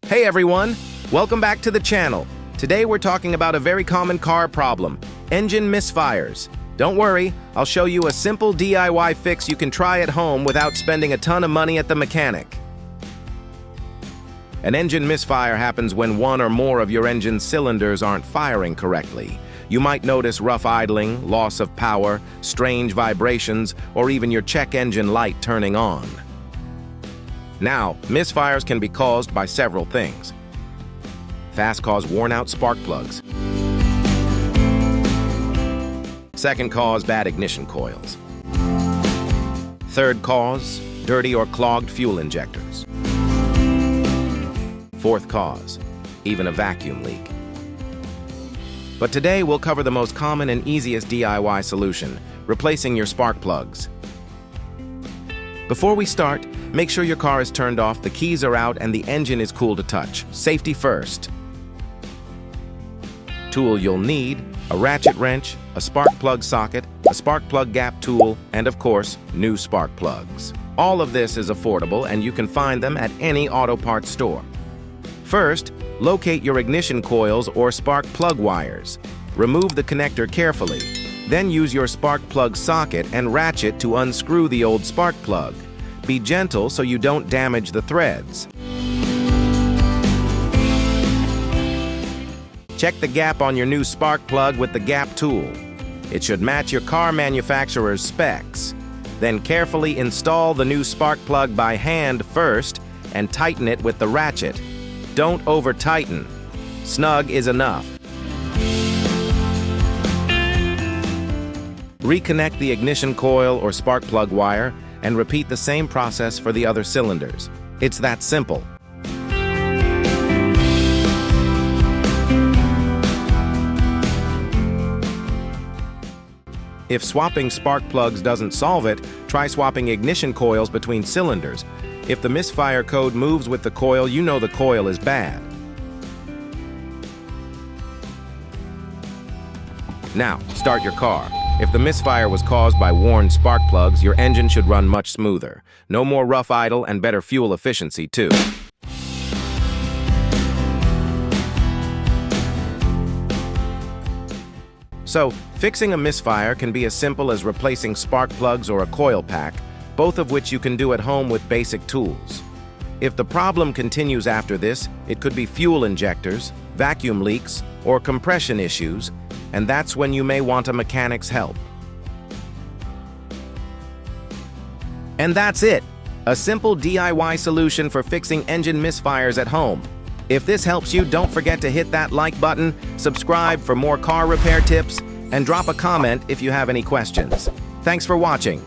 Hey everyone, welcome back to the channel. Today we're talking about a very common car problem, engine misfires. Don't worry, I'll show you a simple DIY fix you can try at home without spending a ton of money at the mechanic. An engine misfire happens when one or more of your engine's cylinders aren't firing correctly. You might notice rough idling, loss of power, strange vibrations, or even your check engine light turning on. Now, misfires can be caused by several things. Fast cause worn-out spark plugs. Second cause, bad ignition coils. Third cause, dirty or clogged fuel injectors. Fourth cause, even a vacuum leak. But today we'll cover the most common and easiest DIY solution, replacing your spark plugs. Before we start, make sure your car is turned off, the keys are out, and the engine is cool to touch. Safety first. Tool you'll need: a ratchet wrench, a spark plug socket, a spark plug gap tool, and of course, new spark plugs. All of this is affordable and you can find them at any auto parts store. First, locate your ignition coils or spark plug wires. Remove the connector carefully. Then use your spark plug socket and ratchet to unscrew the old spark plug. Be gentle so you don't damage the threads. Check the gap on your new spark plug with the gap tool. It should match your car manufacturer's specs. Then carefully install the new spark plug by hand first and tighten it with the ratchet. Don't over-tighten. Snug is enough. Reconnect the ignition coil or spark plug wire and repeat the same process for the other cylinders. It's that simple. If swapping spark plugs doesn't solve it, try swapping ignition coils between cylinders. If the misfire code moves with the coil, you know the coil is bad. Now, start your car. If the misfire was caused by worn spark plugs, your engine should run much smoother. No more rough idle and better fuel efficiency too. So, fixing a misfire can be as simple as replacing spark plugs or a coil pack, both of which you can do at home with basic tools. If the problem continues after this, it could be fuel injectors, vacuum leaks, or compression issues, and that's when you may want a mechanic's help. And that's it! A simple DIY solution for fixing engine misfires at home. If this helps you, don't forget to hit that like button, subscribe for more car repair tips, and drop a comment if you have any questions. Thanks for watching.